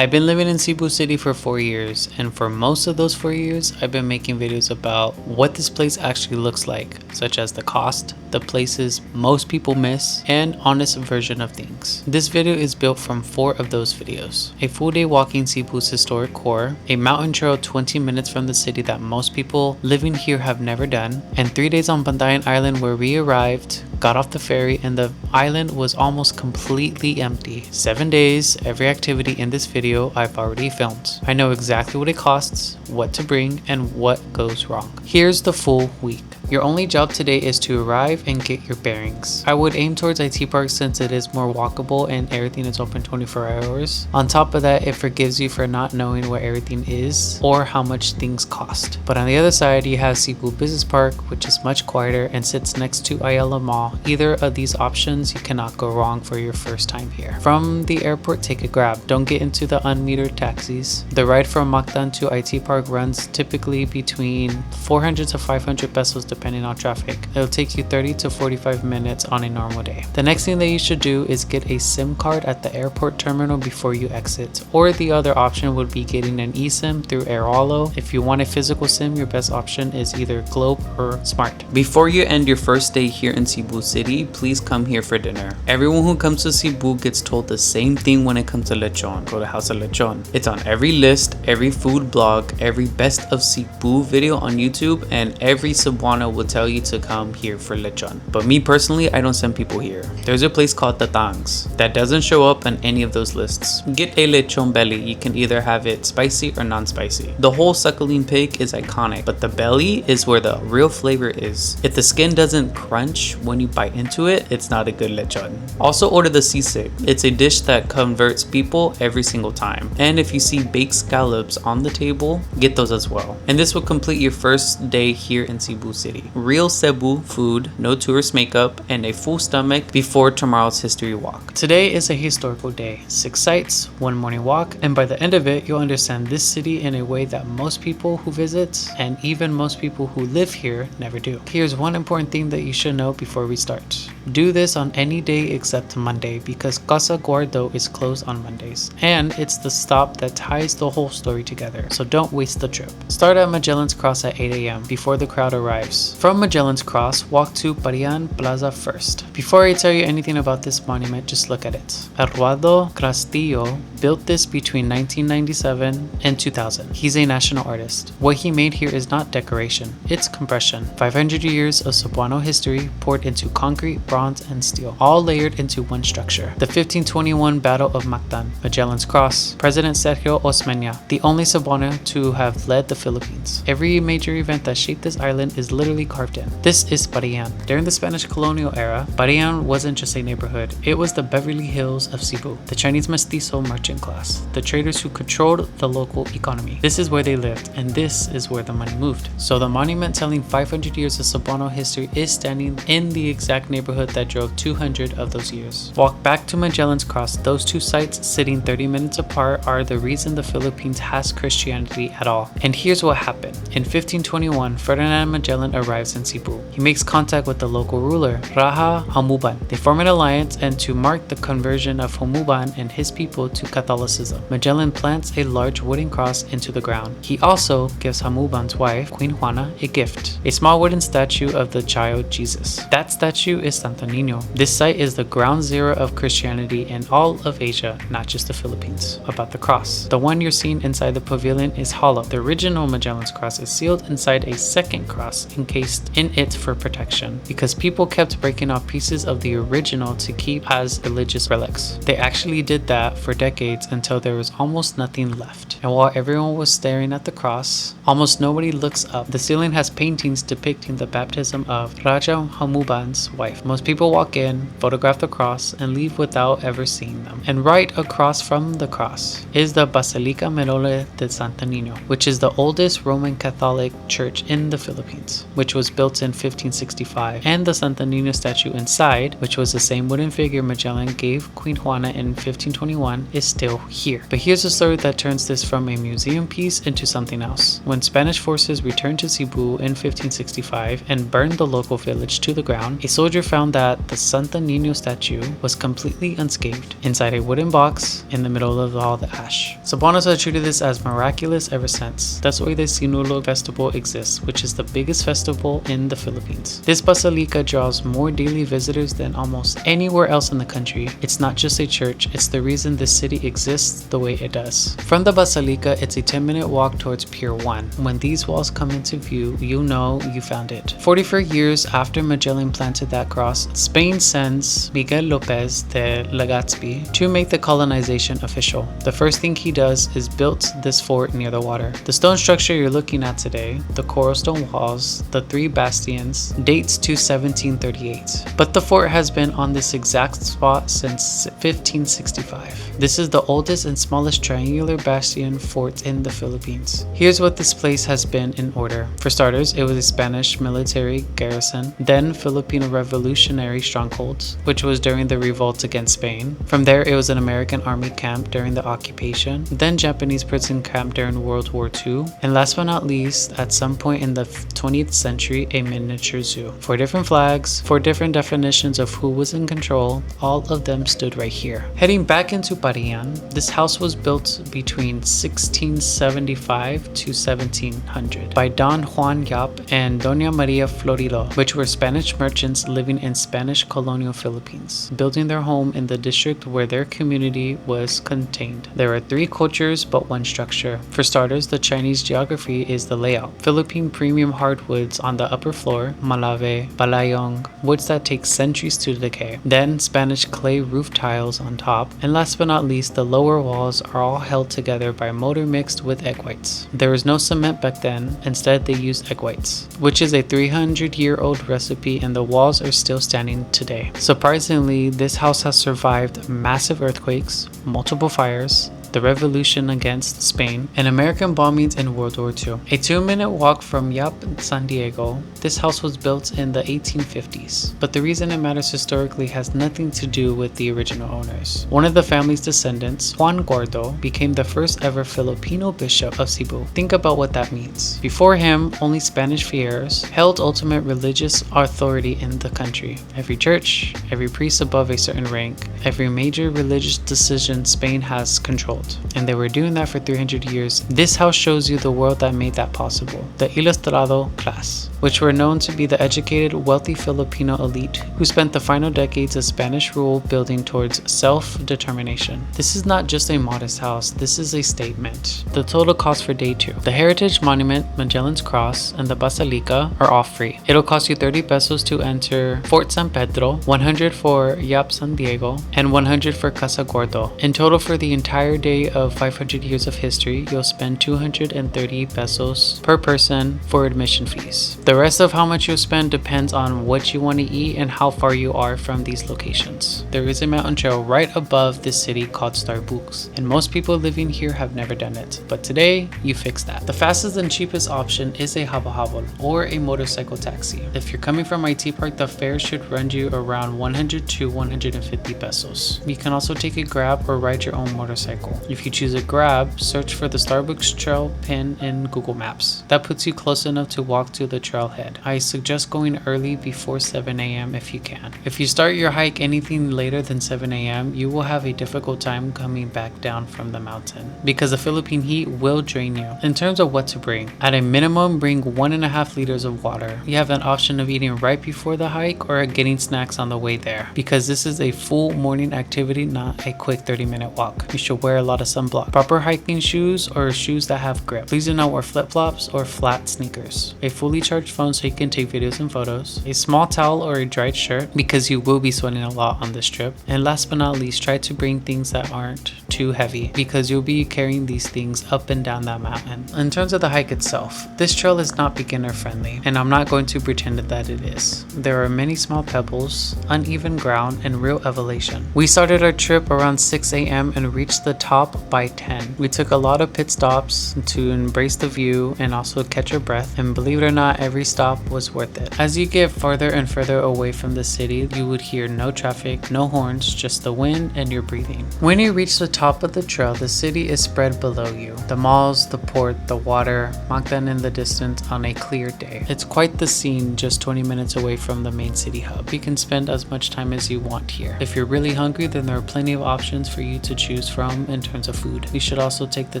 I've been living in Cebu City for 4 years, and for most of those 4 years, I've been making videos about what this place actually looks like, such as the cost, the places most people miss, and honest version of things. This video is built from 4 of those videos. A full day walking Cebu's historic core, a mountain trail 20 minutes from the city that most people living here have never done, and 3 days on Bantayan Island where we arrived, got off the ferry, and the island was almost completely empty. 7 days, every activity in this video I've already filmed. I know exactly what it costs, what to bring, and what goes wrong. Here's the full week. Your only job today is to arrive and get your bearings. I would aim towards IT Park since it is more walkable and everything is open 24 hours. On top of that, it forgives you for not knowing where everything is or how much things cost. But on the other side, you have Cebu Business Park, which is much quieter and sits next to Ayala Mall. Either of these options, you cannot go wrong for your first time here. From the airport, take a Grab. Don't get into the unmetered taxis. The ride from Mactan to IT Park runs typically between 400 to 500 pesos depending on traffic. It'll take you 30 to 45 minutes on a normal day. The next thing that you should do is get a SIM card at the airport terminal before you exit, or the other option would be getting an eSIM through Airalo. If you want a physical SIM, your best option is either Globe or Smart. Before you end your first day here in Cebu City, please come here for dinner. Everyone who comes to Cebu gets told the same thing when it comes to lechon. Go to House of Lechon. It's on every list, every food blog, every best of Cebu video on YouTube, and every Cebuano will tell you to come here for lechon. But me personally, I don't send people here. There's a place called Tatangs that doesn't show up on any of those lists. Get a lechon belly. You can either have it spicy or non-spicy. The whole suckling pig is iconic, but the belly is where the real flavor is. If the skin doesn't crunch when you bite into it, it's not a good lechon. Also order the sisig. It's a dish that converts people every single time. And if you see baked scallops on the table, get those as well. And this will complete your first day here in Cebu City. Real Cebu food, no tourist makeup, and a full stomach before tomorrow's history walk. Today is a historical day. 6 sites, 1 morning walk, and by the end of it, you'll understand this city in a way that most people who visit, and even most people who live here, never do. Here's one important thing that you should know before we start. Do this on any day except Monday because Casa Guardo is closed on Mondays, and it's the stop that ties the whole story together, so don't waste the trip. Start at Magellan's Cross at 8 a.m. before the crowd arrives. From Magellan's Cross, walk to Bantayan Plaza first. Before I tell you anything about this monument, just look at it. Eduardo Castillo built this between 1997 and 2000. He's a national artist. What he made here is not decoration, it's compression. 500 years of Cebuano history poured into concrete, bronze, and steel, all layered into one structure. The 1521 Battle of Mactan, Magellan's Cross, President Sergio Osmeña, the only Cebuano to have led the Philippines. Every major event that shaped this island is literally carved in. This is Bantayan. During the Spanish colonial era, Bantayan wasn't just a neighborhood, it was the Beverly Hills of Cebu. The Chinese mestizo merchant class, the traders who controlled the local economy. This is where they lived, and this is where the money moved. So the monument telling 500 years of Cebuano history is standing in the exact neighborhood that drove 200 of those years. Walk back to Magellan's Cross. Those 2 sites sitting 30 minutes apart are the reason the Philippines has Christianity at all. And here's what happened. In 1521, Ferdinand Magellan arrives in Cebu. He makes contact with the local ruler, Raja Hamuban. They form an alliance, and to mark the conversion of Hamuban and his people to Catholicism, Magellan plants a large wooden cross into the ground. He also gives Hamuban's wife, Queen Juana, a gift, a small wooden statue of the child Jesus. That statue is Santo Niño. This site is the ground zero of Christianity in all of Asia, not just the Philippines. About the cross, the one you're seeing inside the pavilion is hollow. The original Magellan's Cross is sealed inside a second cross encased in it for protection, because people kept breaking off pieces of the original to keep as religious relics. They actually did that for decades until there was almost nothing left. And while everyone was staring at the cross, almost nobody looks up. The ceiling has paintings depicting the baptism of Raja Hamuban's wife. Most people walk in, photograph the cross, and leave without ever seeing them. And right across from the cross is the Basilica Menor de Santo Niño, which is the oldest Roman Catholic church in the Philippines. which was built in 1565, and the Santa Nina statue inside, which was the same wooden figure Magellan gave Queen Juana in 1521, is still here. But here's a story that turns this from a museum piece into something else. When Spanish forces returned to Cebu in 1565 and burned the local village to the ground, a soldier found that the Santa Nina statue was completely unscathed inside a wooden box in the middle of all the ash. Cebuanos have treated this as miraculous ever since. That's why the Sinulog festival exists, which is the biggest festival in the Philippines. This basilica draws more daily visitors than almost anywhere else in the country. It's not just a church, it's the reason this city exists the way it does. From the basilica, it's a 10-minute walk towards Pier 1. When these walls come into view, you know you found it. 44 years after Magellan planted that cross, Spain sends Miguel Lopez de Legazpi to make the colonization official. The first thing he does is build this fort near the water. The stone structure you're looking at today, the coral stone walls, the 3 bastions, dates to 1738. But the fort has been on this exact spot since 1565. This is the oldest and smallest triangular bastion fort in the Philippines. Here's what this place has been in order. For starters, it was a Spanish military garrison, then Filipino revolutionary strongholds, which was during the revolt against Spain. From there, it was an American army camp during the occupation, then Japanese prison camp during World War II, and last but not least, at some point in the 20th century, a miniature zoo. 4 different flags, 4 different definitions of who was in control, all of them stood right here. Heading back into Parian, this house was built between 1675 to 1700 by Don Juan Yap and Doña Maria Florillo, which were Spanish merchants living in Spanish colonial Philippines, building their home in the district where their community was contained. There are 3 cultures but 1 structure. For starters, the Chinese geography is the layout. Philippine premium hardwoods on the upper floor, malave, balayong, woods that take centuries to decay. Then Spanish clay roof tiles on top, and last but not least, the lower walls are all held together by mortar mixed with egg whites. There was no cement back then, instead they used egg whites, which is a 300-year-old recipe, and the walls are still standing today. Surprisingly, this house has survived massive earthquakes, multiple fires, the revolution against Spain, and American bombings in World War II. A 2-minute walk from Yap, San Diego, this house was built in the 1850s, but the reason it matters historically has nothing to do with the original owners. One of the family's descendants, Juan Gordo, became the first ever Filipino bishop of Cebu. Think about what that means. Before him, only Spanish friars held ultimate religious authority in the country. Every church, every priest above a certain rank, every major religious decision Spain has controlled. And they were doing that for 300 years. This house shows you the world that made that possible. The Ilustrado class, which were known to be the educated, wealthy Filipino elite who spent the final decades of Spanish rule building towards self-determination. This is not just a modest house, this is a statement. The total cost for day 2. The Heritage Monument, Magellan's Cross, and the Basilica are all free. It'll cost you 30 pesos to enter Fort San Pedro, 100 for Yap San Diego, and 100 for Casa Gordo. In total for the entire day of 500 years of history, you'll spend 230 pesos per person for admission fees. The rest of how much you'll spend depends on what you want to eat and how far you are from these locations. There is a mountain trail right above this city called Starbucks, and most people living here have never done it, but today you fix that. The fastest and cheapest option is a habal or a motorcycle taxi. If you're coming from IT Park, the fare should run you around 100 to 150 pesos. You can also take a Grab or ride your own motorcycle. If you choose a Grab, search for the Starbucks trail pin in Google Maps. That puts you close enough to walk to the trailhead. I suggest going early before 7 a.m. if you can. If you start your hike anything later than 7 a.m., you will have a difficult time coming back down from the mountain because the Philippine heat will drain you. In terms of what to bring, at a minimum, bring 1.5 liters of water. You have an option of eating right before the hike or getting snacks on the way there because this is a full morning activity, not a quick 30-minute walk. You should wear a lot of sunblock. Proper hiking shoes or shoes that have grip. Please do not wear flip-flops or flat sneakers. A fully charged phone so you can take videos and photos. A small towel or a dried shirt because you will be sweating a lot on this trip. And last but not least, try to bring things that aren't too heavy because you'll be carrying these things up and down that mountain. In terms of the hike itself, this trail is not beginner friendly, and I'm not going to pretend that it is. There are many small pebbles, uneven ground, and real elevation. We started our trip around 6 a.m. and reached the top top by 10. We took a lot of pit stops to embrace the view and also catch our breath, and believe it or not, every stop was worth it. As you get further and further away from the city, you would hear no traffic, no horns, just the wind and your breathing. When you reach the top of the trail, the city is spread below you. The malls, the port, the water, Mactan in the distance on a clear day. It's quite the scene just 20 minutes away from the main city hub. You can spend as much time as you want here. If you're really hungry, then there are plenty of options for you to choose from in terms of food. You should also take the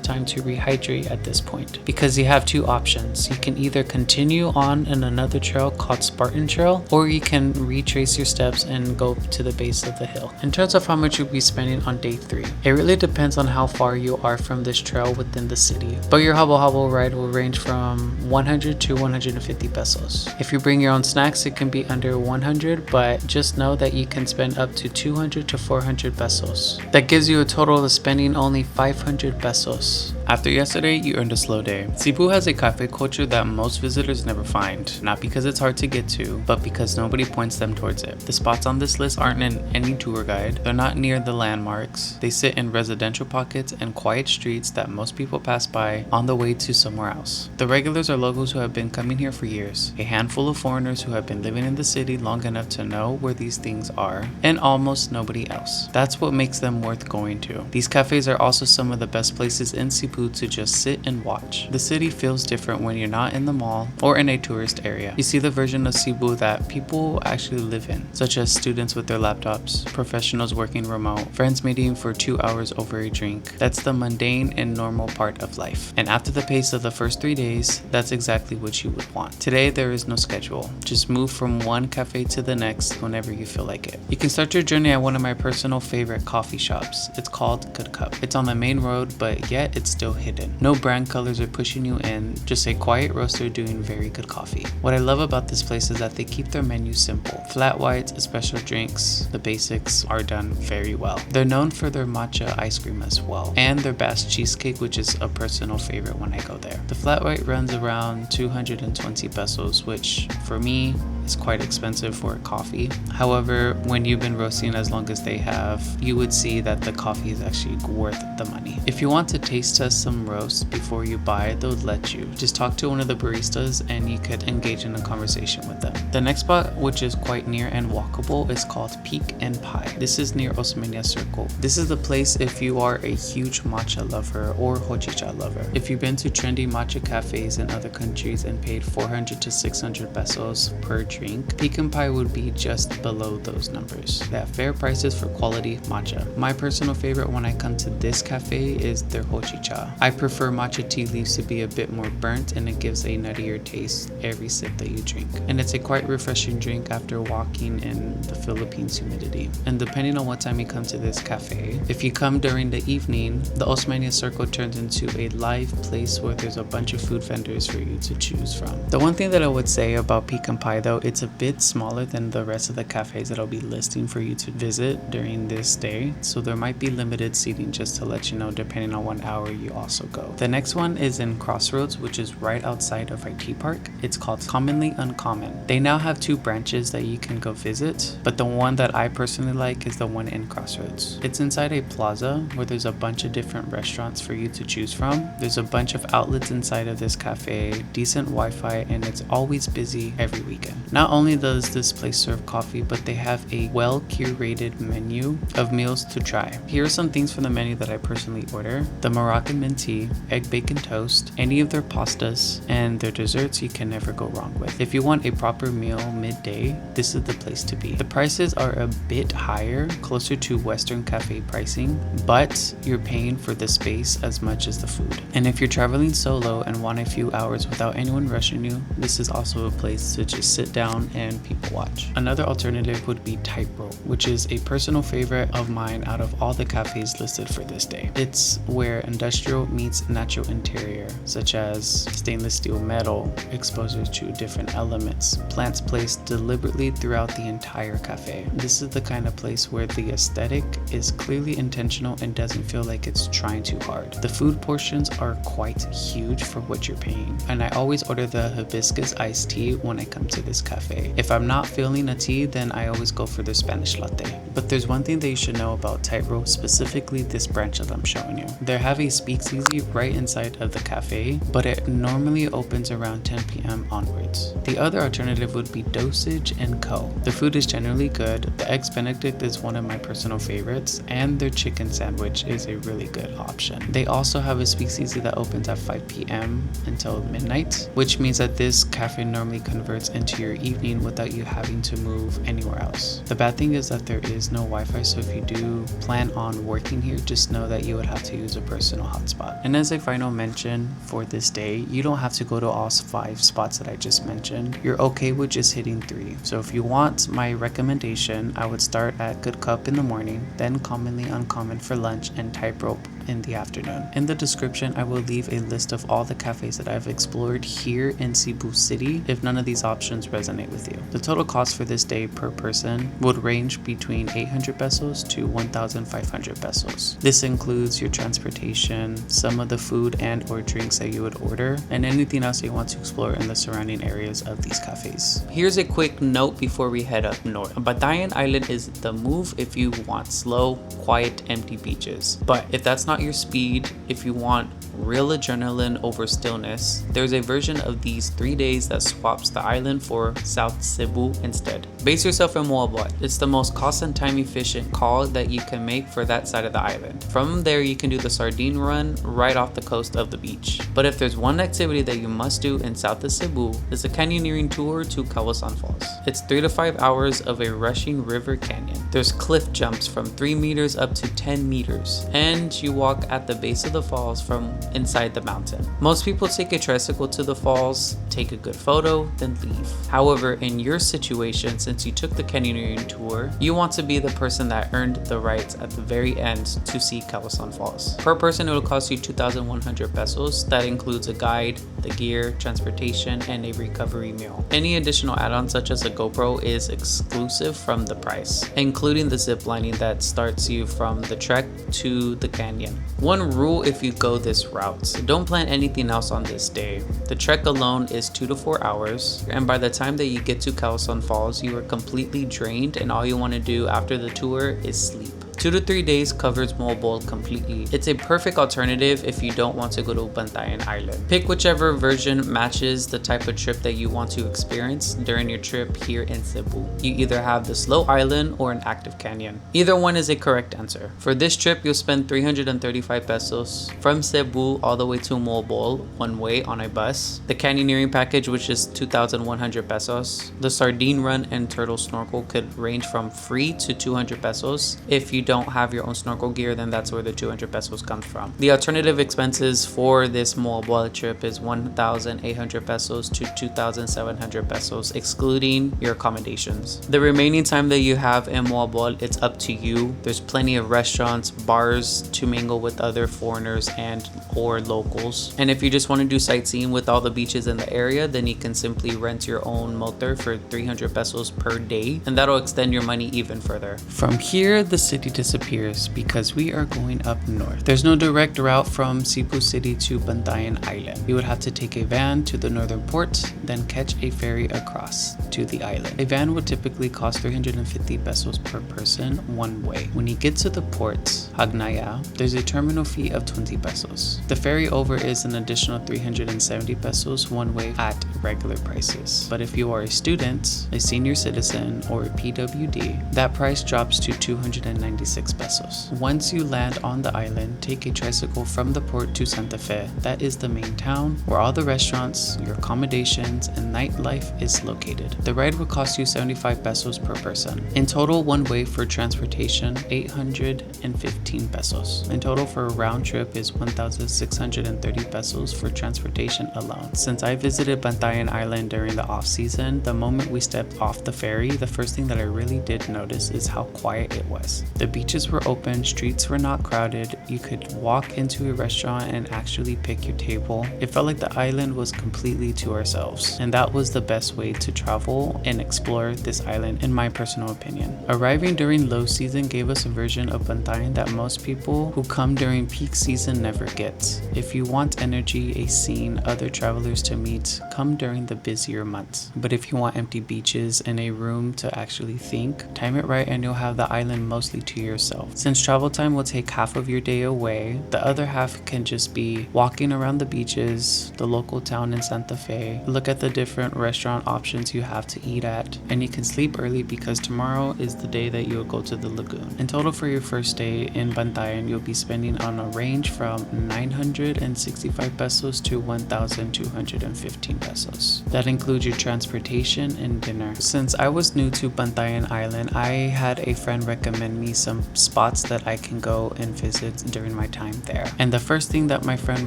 time to rehydrate at this point, because you have two options. You can either continue on in another trail called Spartan Trail, or you can retrace your steps and go to the base of the hill. In terms of how much you'll be spending on day 3, it really depends on how far you are from this trail within the city, but your hobble hobble ride will range from 100 to 150 pesos. If you bring your own snacks, it can be under 100, but just know that you can spend up to 200 to 400 pesos. That gives you a total of spending only 500 pesos. After yesterday, you earned a slow day. Cebu has a cafe culture that most visitors never find, not because it's hard to get to, but because nobody points them towards it. The spots on this list aren't in any tour guide, they're not near the landmarks, they sit in residential pockets and quiet streets that most people pass by on the way to somewhere else. The regulars are locals who have been coming here for years, a handful of foreigners who have been living in the city long enough to know where these things are, and almost nobody else. That's what makes them worth going to. These cafes are also some of the best places in Cebu to just sit and watch. The city feels different when you're not in the mall or in a tourist area. You see the version of Cebu that people actually live in, such as students with their laptops, professionals working remote, friends meeting for 2 hours over a drink. That's the mundane and normal part of life. And after the pace of the first 3 days, that's exactly what you would want. Today, there is no schedule. Just move from one cafe to the next whenever you feel like it. You can start your journey at one of my personal favorite coffee shops. It's called Good Cup. It's on the main road, but yet it's still hidden. No brand colors are pushing you in, just a quiet roaster doing very good coffee. What I love about this place is that they keep their menu simple. Flat whites, special drinks, the basics are done very well. They're known for their matcha ice cream as well, and their Basque cheesecake, which is a personal favorite when I go there. The flat white runs around 220 pesos, which for me is quite expensive for a coffee. However, when you've been roasting as long as they have, you would see that the coffee is actually worth the money. If you want to taste test some roast before you buy it, they'll let you. Just talk to one of the baristas and you could engage in a conversation with them. The next spot, which is quite near and walkable, is called Peak and Pie. This is near Osmeña Circle. This is the place if you are a huge matcha lover or hojicha lover. If you've been to trendy matcha cafes in other countries and paid 400 to 600 pesos per drink, Peak and Pie would be just below those numbers. They have fair prices for quality matcha. My personal favorite when I come to this cafe is their hojicha. I prefer matcha tea leaves to be a bit more burnt, and it gives a nuttier taste every sip that you drink. And it's a quite refreshing drink after walking in the Philippines humidity. And depending on what time you come to this cafe, if you come during the evening, the Osmeña Circle turns into a live place where there's a bunch of food vendors for you to choose from. The one thing that I would say about Peak and Pie though, it's a bit smaller than the rest of the cafes that I'll be listing for you to visit during this day, so there might be limited seating, just to let you know, depending on what hour you also go. The next one is in Crossroads, which is right outside of IT Park. It's called Commonly Uncommon. They now have 2 branches that you can go visit, but the one that I personally like is the one in Crossroads. It's inside a plaza where there's a bunch of different restaurants for you to choose from. There's a bunch of outlets inside of this cafe, decent Wi-Fi, and it's always busy every weekend. Not only does this place serve coffee, but they have a well-curated menu of meals to try. Here are some things from the menu that I personally order: the Moroccan mint tea, egg bacon toast, any of their pastas, and their desserts you can never go wrong with. If you want a proper meal midday, this is the place to be. The prices are a bit higher, closer to Western cafe pricing, but you're paying for the space as much as the food. And if you're traveling solo and want a few hours without anyone rushing you, this is also a place to just sit down and people watch. Another alternative would be Tightrope, which is a personal favorite of mine out of all the cafes listed for this day. It's where industrial meets natural interior, such as stainless steel metal, exposure to different elements, plants placed deliberately throughout the entire cafe. This is the kind of place where the aesthetic is clearly intentional and doesn't feel like it's trying too hard. The food portions are quite huge for what you're paying, and I always order the hibiscus iced tea when I come to this cafe. If I'm not feeling a tea, then I always go for the Spanish latte. But there's one thing that you should know about Tightrope, specifically this branch that I'm showing you. They have a speakeasy right inside of the cafe, but it normally opens around 10 p.m. onwards. The other alternative would be Dosage & Co. The food is generally good. The Eggs Benedict is one of my personal favorites, and their chicken sandwich is a really good option. They also have a speakeasy that opens at 5 p.m. until midnight, which means that this cafe normally converts into your evening without you having to move anywhere else. The bad thing is that there is no Wi-Fi, so if you do plan on working here, just know that you would have to use a personal hotspot. And as a final mention for this day, you don't have to go to all 5 spots that I just mentioned. You're okay with just hitting 3. So if you want my recommendation, I would start at Good Cup in the morning, then Commonly Uncommon for lunch, and Tightrope in the afternoon. In the description, I will leave a list of all the cafes that I've explored here in Cebu City if none of these options resonate with you. The total cost for this day per person would range between 800 pesos to 1,500 pesos. This includes your transportation, some of the food and or drinks that you would order, and anything else you want to explore in the surrounding areas of these cafes. Here's a quick note before we head up north. Bantayan Island is the move if you want slow, quiet, empty beaches. But if that's not your speed, if you want real adrenaline over stillness, there's a version of these 3 days that swaps the island for South Cebu instead. Base yourself in Moabot. It's the most cost and time efficient call that you can make for that side of the island. From there, you can do the sardine run right off the coast of the beach. But if there's one activity that you must do in South of Cebu, it's a canyoneering tour to Kawasan Falls. It's 3 to 5 hours of a rushing river canyon. There's cliff jumps from 3 meters up to 10 meters, and you walk at the base of the falls from inside the mountain. Most people take a tricycle to the falls, take a good photo, then leave. However, in your situation, since you took the canyoneering tour, you want to be the person that earned the rights at the very end to see Kawasan Falls. Per person, it will cost you 2,100 pesos. That includes a guide, the gear, transportation, and a recovery meal. Any additional add-ons such as a GoPro is exclusive from the price, including the zip lining that starts you from the trek to the canyon. One rule if you go this route: don't plan anything else on this day. The trek alone is 2 to 4 hours, and by the time that you get to Kawasan Falls, you are completely drained, and all you want to do after the tour is sleep. 2 to 3 days covers Moabol completely. It's a perfect alternative if you don't want to go to Bantayan Island. Pick whichever version matches the type of trip that you want to experience during your trip here in Cebu. You either have the slow island or an active canyon. Either one is a correct answer. For this trip, you'll spend 335 pesos from Cebu all the way to Moabol, one way on a bus. The canyoneering package, which is 2,100 pesos. The sardine run and turtle snorkel could range from free to 200 pesos. If you don't have your own snorkel gear, then that's where the 200 pesos comes from. The alternative expenses for this Moabol trip is 1,800 pesos to 2,700 pesos, excluding your accommodations. The remaining time that you have in Moabol, it's up to you. There's plenty of restaurants, bars to mingle with other foreigners and or locals. And if you just want to do sightseeing with all the beaches in the area, then you can simply rent your own motor for 300 pesos per day, and that'll extend your money even further. From here, the city disappears because we are going up north. There's no direct route from Cebu City to Bantayan Island. You would have to take a van to the northern port, then catch a ferry across to the island. A van would typically cost 350 pesos per person one way. When you get to the port, Hagnaya, there's a terminal fee of 20 pesos. The ferry over is an additional 370 pesos one way at regular prices. But if you are a student, a senior citizen, or a PWD, that price drops to 296 pesos. Once you land on the island, take a tricycle from the port to Santa Fe. That is the main town where all the restaurants, your accommodations, and nightlife is located. The ride will cost you 75 pesos per person. In total, one way for transportation, 815 pesos. In total for a round trip is 1,630 pesos for transportation alone. Since I visited Bantayan Island during the off season, the moment we stepped off the ferry, the first thing that I really did notice is how quiet it was. The beaches were open, streets were not crowded, you could walk into a restaurant and actually pick your table. It felt like the island was completely to ourselves, and that was the best way to travel and explore this island in my personal opinion. Arriving during low season gave us a version of Bantayan that most people who come during peak season never get. If you want energy, a scene, other travelers to meet, come during the busier months. But if you want empty beaches and a room to actually think, time it right and you'll have the island mostly to yourself. Since travel time will take half of your day away, the other half can just be walking around the beaches, the local town in Santa Fe, look at the different restaurant options you have to eat at, and you can sleep early because tomorrow is the day that you'll go to the lagoon. In total for your first day in Bantayan, you'll be spending on a range from 965 pesos to 1,215 pesos. That includes your transportation and dinner. Since I was new to Bantayan Island, I had a friend recommend me some spots that I can go and visit during my time there. And the first thing that my friend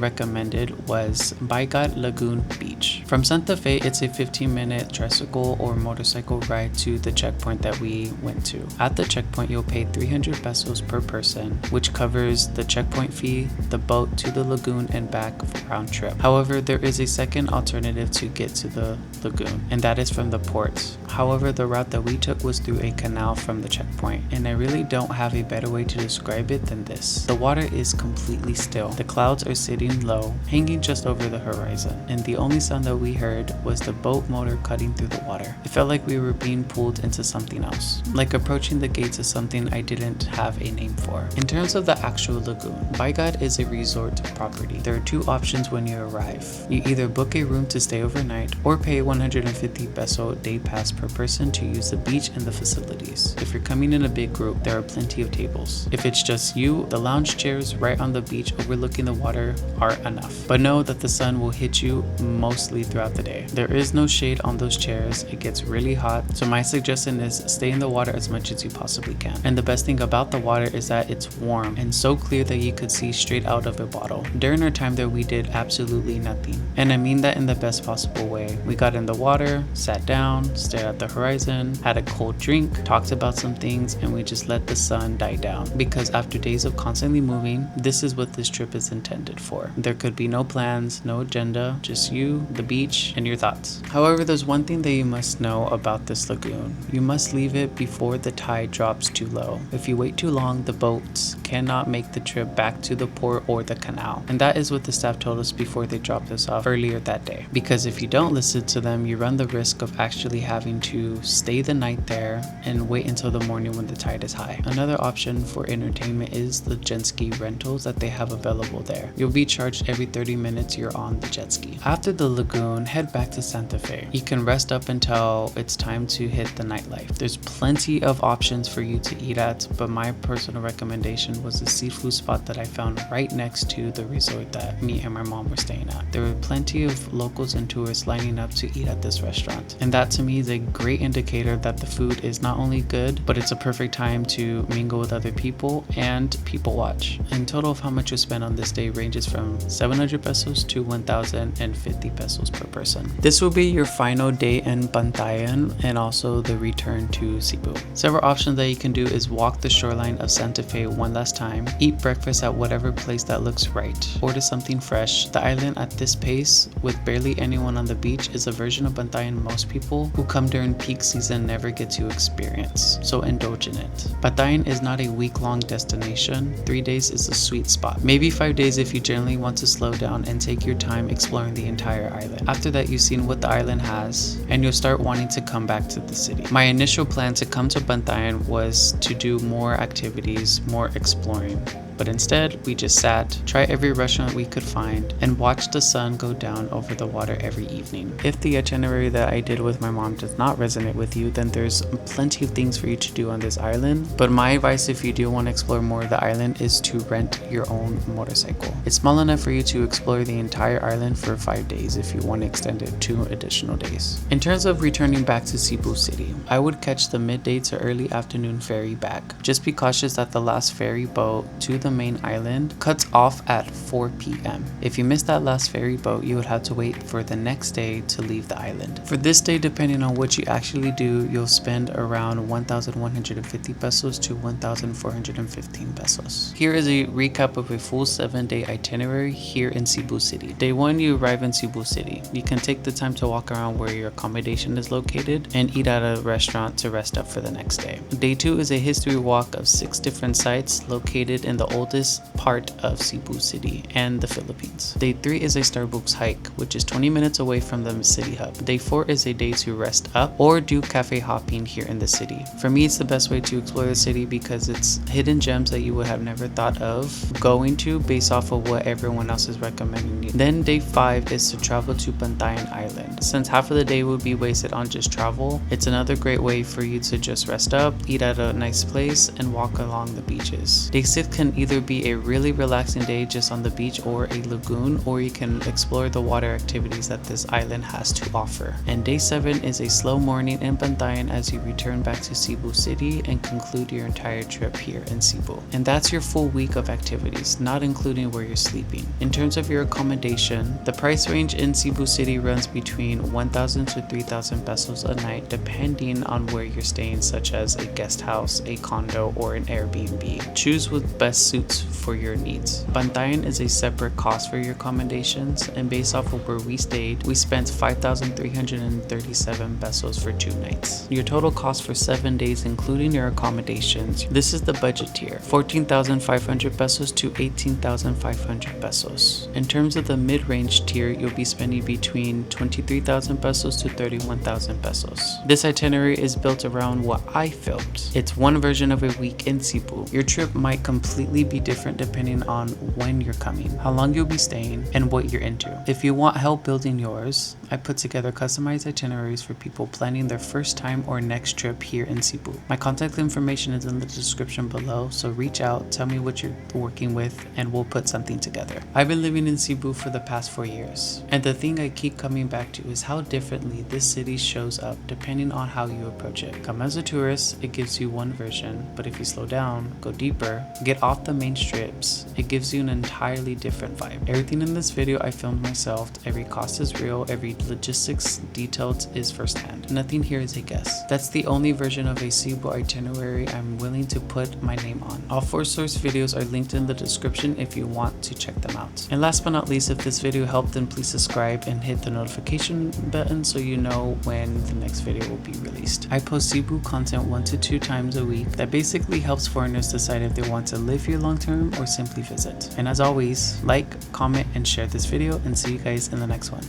recommended was Baigat Lagoon Beach. From Santa Fe, it's a 15-minute tricycle or motorcycle ride to the checkpoint that we went to. At the checkpoint, you'll pay 300 pesos per person, which covers the checkpoint fee, the boat to the lagoon and back round trip. However, there is a second alternative to get to the lagoon, and that is from the port. However, the route that we took was through a canal from the checkpoint, and I really don't have a better way to describe it than this. The water is completely still. The clouds are sitting low, hanging just over the horizon, and the only sound that we heard was the boat motor cutting through the water. It felt like we were being pulled into something else, like approaching the gates of something I didn't have a name for. In terms of the actual lagoon, Baigat is a resort property. There are two options when you arrive. You either book a room to stay overnight or pay 150 peso day pass per person to use the beach and the facilities. If you're coming in a big group, there are plenty of tables. If it's just you, the lounge chairs right on the beach overlooking the water are enough. But know that the sun will hit you mostly throughout the day. There is no shade on those chairs. It gets really hot, so my suggestion is stay in the water as much as you possibly can. And the best thing about the water is that it's warm and so clear that you could see straight out of a bottle. During our time there, we did absolutely nothing. And I mean that in the best possible way. We got in the water, sat down, stared at the horizon, had a cold drink, talked about some things, and we just let the sun die down. Because after days of constantly moving, this is what this trip is intended for. There could be no plans, no agenda, just you, the beach, and your thoughts. However, there's one thing that you must know about this lagoon. You must leave it before the tide drops too low. If you wait too long, the boats cannot make the trip back to the port or the canal. And that is what the staff told us before they dropped us off earlier that day. Because if you don't listen to them, you run the risk of actually having to stay the night there and wait until the morning when the tide is high. Another option for entertainment is the jet ski rentals that they have available there. You'll be charged every 30 minutes you're on the jet ski. After the lagoon, head back to Santa Fe. You can rest up until it's time to hit the nightlife. There's plenty of options for you to eat at, but my personal recommendation was the seafood spot that I found right next to the resort that me and my mom were staying at. There were plenty of locals and tourists lining up to eat at this restaurant, and that to me is a great indicator that the food is not only good, but it's a perfect time to mingle with other people and people watch. In total of how much you spend on this day ranges from 700 pesos to 1,050 pesos per person. This will be your final day in Bantayan and also the return to Cebu. Several options that you can do is walk the shoreline of Santa Fe one last time, eat breakfast at whatever place that looks right, order something fresh. The island at this pace, with barely anyone on the beach, is a version of Bantayan most people who come during peak season never get to experience, so indulge in it. Bantayan is not a week-long destination. 3 days is a sweet spot. Maybe 5 days if you generally want to slow down and take your time exploring the entire island. After that, you've seen what the island has, and you'll start wanting to come back to the city. My initial plan to come to Bantayan was to do more activities, more exploring. But instead, we just sat, tried every restaurant we could find, and watched the sun go down over the water every evening. If the itinerary that I did with my mom does not resonate with you, then there's plenty of things for you to do on this island. But my advice if you do want to explore more of the island is to rent your own motorcycle. It's small enough for you to explore the entire island for 5 days if you want to extend it 2 additional days. In terms of returning back to Cebu City, I would catch the midday to early afternoon ferry back. Just be cautious that the last ferry boat to the main island cuts off at 4 p.m. If you miss that last ferry boat, you would have to wait for the next day to leave the island. For this day, depending on what you actually do, you'll spend around 1,150 pesos to 1,415 pesos. Here is a recap of a full 7-day itinerary here in Cebu City. Day 1, you arrive in Cebu City. You can take the time to walk around where your accommodation is located and eat at a restaurant to rest up for the next day. Day 2 is a history walk of 6 different sites located in the oldest part of Cebu City and the Philippines. Day 3 is a Starbucks hike, which is 20 minutes away from the city hub. Day 4 is a day to rest up or do cafe hopping here in the city. For me, it's the best way to explore the city because it's hidden gems that you would have never thought of going to based off of what everyone else is recommending you. Then day 5 is to travel to Bantayan Island. Since half of the day would be wasted on just travel, it's another great way for you to just rest up, eat at a nice place, and walk along the beaches. Day 6 can either be a really relaxing day just on the beach or a lagoon, or you can explore the water activities that this island has to offer. And day 7 is a slow morning in Bantayan as you return back to Cebu City and conclude your entire trip here in Cebu. And that's your full week of activities, not including where you're sleeping. In terms of your accommodation, the price range in Cebu City runs between 1,000 to 3,000 pesos a night depending on where you're staying, such as a guest house, a condo, or an Airbnb. Choose what best suits for your needs. Bantayan is a separate cost for your accommodations, and based off of where we stayed, we spent 5,337 pesos for 2 nights. Your total cost for 7 days including your accommodations, this is the budget tier, 14,500 pesos to 18,500 pesos. In terms of the mid-range tier, you'll be spending between 23,000 pesos to 31,000 pesos. This itinerary is built around what I filmed. It's one version of a week in Cebu. Your trip might completely be different depending on when you're coming, how long you'll be staying, and what you're into. If you want help building yours, I put together customized itineraries for people planning their first time or next trip here in Cebu. My contact information is in the description below, so reach out, tell me what you're working with, and we'll put something together. I've been living in Cebu for the past 4 years, and the thing I keep coming back to is how differently this city shows up depending on how you approach it. Come as a tourist, it gives you one version, but if you slow down, go deeper, get off the main strips, it gives you an entirely different vibe. Everything in this video I filmed myself, every cost is real, every logistics detailed is firsthand. Nothing here is a guess. That's the only version of a Cebu itinerary I'm willing to put my name on. All 4 source videos are linked in the description if you want to check them out. And last but not least, if this video helped, then please subscribe and hit the notification button so you know when the next video will be released. I post Cebu content 1 to 2 times a week that basically helps foreigners decide if they want to live here long term or simply visit. And as always, like, comment, and share this video, and see you guys in the next one.